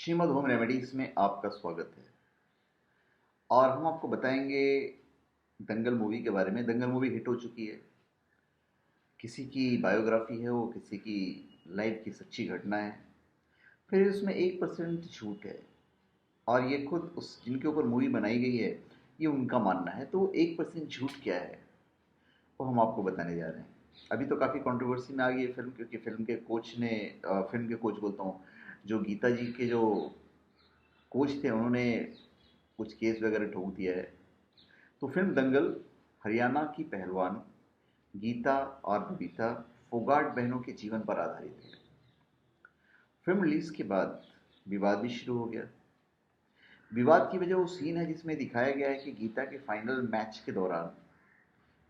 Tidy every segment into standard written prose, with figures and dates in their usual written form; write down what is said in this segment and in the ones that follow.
Shrimad home remedies में आपका स्वागत है। और हम आपको बताएंगे दंगल मूवी के बारे में। दंगल मूवी हिट हो चुकी है। किसी की बायोग्राफी है, वो किसी की लाइफ की सच्ची घटना है। फिर उसमें 1% झूठ है, और ये खुद उस जिनके ऊपर मूवी बनाई गई है, ये उनका मानना है। तो 1% झूठ क्या है, वो हम आपको बताने जा रहे हैं। अभी तो काफ़ी कंट्रोवर्सी में आ गई है फिल्म, क्योंकि फिल्म के कोच ने फिल्म के कोच बोलता हूँ, जो गीता जी के जो कोच थे, उन्होंने कुछ केस वगैरह ठोक दिया है। तो फिल्म दंगल हरियाणा की पहलवान गीता और बबीता फोगाट बहनों के जीवन पर आधारित है। फिल्म रिलीज के बाद विवाद भी शुरू हो गया। विवाद की वजह वो सीन है जिसमें दिखाया गया है कि गीता के फाइनल मैच के दौरान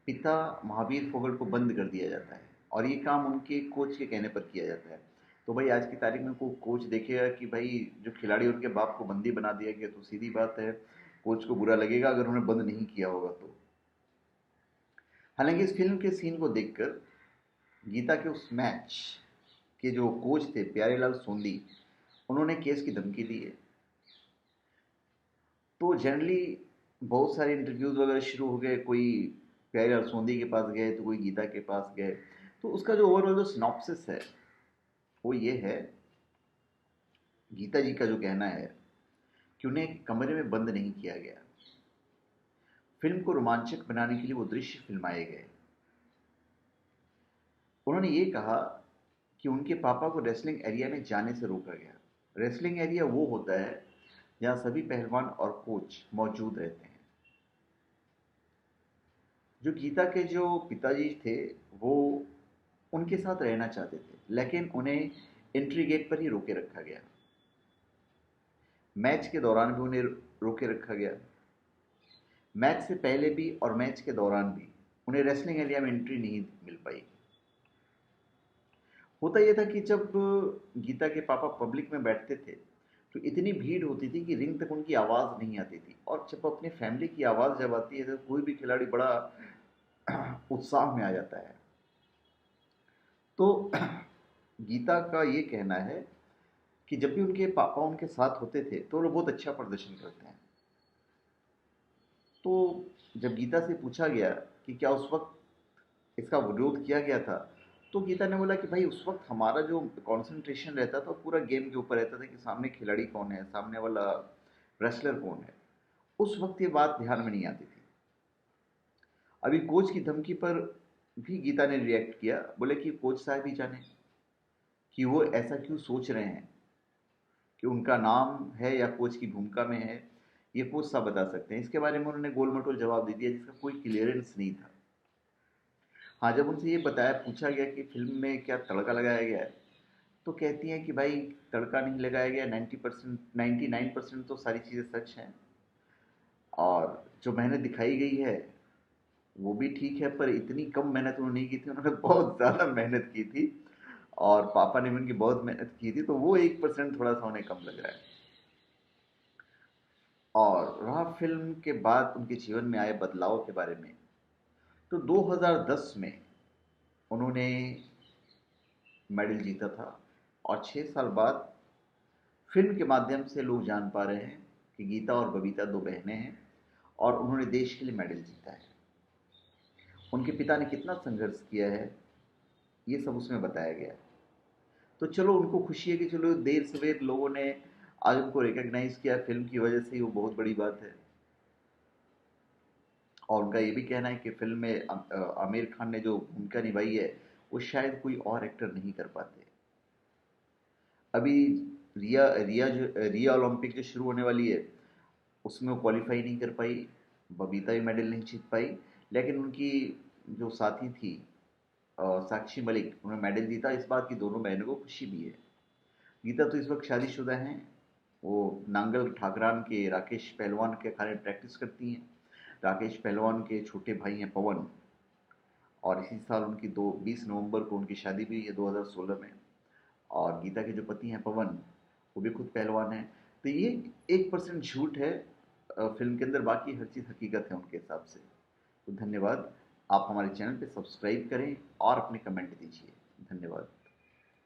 पिता महावीर फोगट को बंद कर दिया जाता है, और ये काम उनके कोच के कहने पर किया जाता है। तो भाई आज की तारीख में कोई कोच देखेगा कि भाई जो खिलाड़ी उनके बाप को बंदी बना दिया गया, तो सीधी बात है कोच को बुरा लगेगा अगर उन्हें बंद नहीं किया होगा तो। हालांकि इस फिल्म के सीन को देखकर गीता के उस मैच के जो कोच थे प्यारेलाल सोंदी, उन्होंने केस की धमकी दी है। तो जनरली बहुत सारे इंटरव्यूज़ वगैरह शुरू हो गए। कोई प्यारेलाल सोंदी के पास गए, तो कोई गीता के पास गए। तो उसका जो ओवरऑल जो सिनॉप्सिस है वो ये है, गीता जी का जो कहना है कि उन्हें एक कमरे में बंद नहीं किया गया। फिल्म को रोमांचक बनाने के लिए वो दृश्य फिल्माए गए। उन्होंने ये कहा कि उनके पापा को रेसलिंग एरिया में जाने से रोका गया। रेसलिंग एरिया वो होता है जहाँ सभी पहलवान और कोच मौजूद रहते हैं। जो गीता के जो पिताजी थे, वो उनके साथ रहना चाहते थे, लेकिन उन्हें एंट्री गेट पर ही रोके रखा गया। मैच के दौरान भी उन्हें रोके रखा गया। मैच से पहले भी और मैच के दौरान भी उन्हें रेसलिंग एरिया में एंट्री नहीं मिल पाई। होता यह था कि जब गीता के पापा पब्लिक में बैठते थे, तो इतनी भीड़ होती थी कि रिंग तक उनकी आवाज़ नहीं आती थी। और जब अपनी फैमिली की आवाज़ जब आती है, तो कोई भी खिलाड़ी बड़ा उत्साह में आ जाता है। तो गीता का ये कहना है कि जब भी उनके पापा उनके साथ होते थे, तो वो बहुत अच्छा प्रदर्शन करते हैं। तो जब गीता से पूछा गया कि क्या उस वक्त इसका विरोध किया गया था, तो गीता ने बोला कि भाई उस वक्त हमारा जो कंसंट्रेशन रहता था पूरा गेम के ऊपर रहता था कि सामने खिलाड़ी कौन है, सामने वाला रेसलर कौन है। उस वक्त ये बात ध्यान में नहीं आती थी। अभी कोच की धमकी पर भी गीता ने रिएक्ट किया, बोले कि कोच साहब ही जाने कि वो ऐसा क्यों सोच रहे हैं, कि उनका नाम है या कोच की भूमिका में है, ये कोच साहब बता सकते हैं। इसके बारे में उन्होंने गोल मटोल जवाब दे दिया, जिसका कोई क्लियरेंस नहीं था। हाँ, जब उनसे ये बताया, पूछा गया कि फिल्म में क्या तड़का लगाया गया है, तो कहती हैं कि भाई तड़का नहीं लगाया गया। 90% 99% तो सारी चीज़ें सच हैं, और जो मेहनत दिखाई गई है वो भी ठीक है, पर इतनी कम मेहनत उन्होंने नहीं की थी, उन्होंने बहुत ज़्यादा मेहनत की थी। और पापा ने भी उनकी बहुत मेहनत की थी, तो वो 1% थोड़ा सा उन्हें कम लग रहा है। और रहा फिल्म के बाद उनके जीवन में आए बदलाव के बारे में, तो 2010 में उन्होंने मेडल जीता था, और 6 साल बाद फिल्म के माध्यम से लोग जान पा रहे हैं कि गीता और बबीता दो बहनें हैं, और उन्होंने देश के लिए मेडल जीता है। उनके पिता ने कितना संघर्ष किया है, ये सब उसमें बताया गया है। तो चलो, उनको खुशी है कि चलो देर सवेर लोगों ने आज उनको रिकॉग्नाइज किया फिल्म की वजह से ही, वो बहुत बड़ी बात है। और उनका ये भी कहना है कि फिल्म में आमिर खान ने जो भूमिका निभाई है, वो शायद कोई और एक्टर नहीं कर पाते। अभी रिया ओलंपिक जो शुरू होने वाली है, उसमें वो क्वालिफाई नहीं कर पाई। बबीता भी मेडल नहीं जीत पाई। लेकिन उनकी जो साथी थी साक्षी मलिक, उन्होंने मेडल जीता। इस बात की दोनों बहनों को खुशी भी है। गीता तो इस वक्त शादीशुदा हैं। वो नांगल ठाकरान के राकेश पहलवान के अखाड़े में प्रैक्टिस करती हैं। राकेश पहलवान के छोटे भाई हैं पवन, और इसी साल उनकी 20 नवंबर को उनकी शादी भी हुई है 2016 में। और गीता के जो पति हैं पवन, वो भी खुद पहलवान हैं। तो ये 1% झूठ है फिल्म के अंदर, बाकी हर चीज़ हकीकत है उनके हिसाब से। तो धन्यवाद। आप हमारे चैनल पे सब्सक्राइब करें और अपने कमेंट दीजिए। धन्यवाद।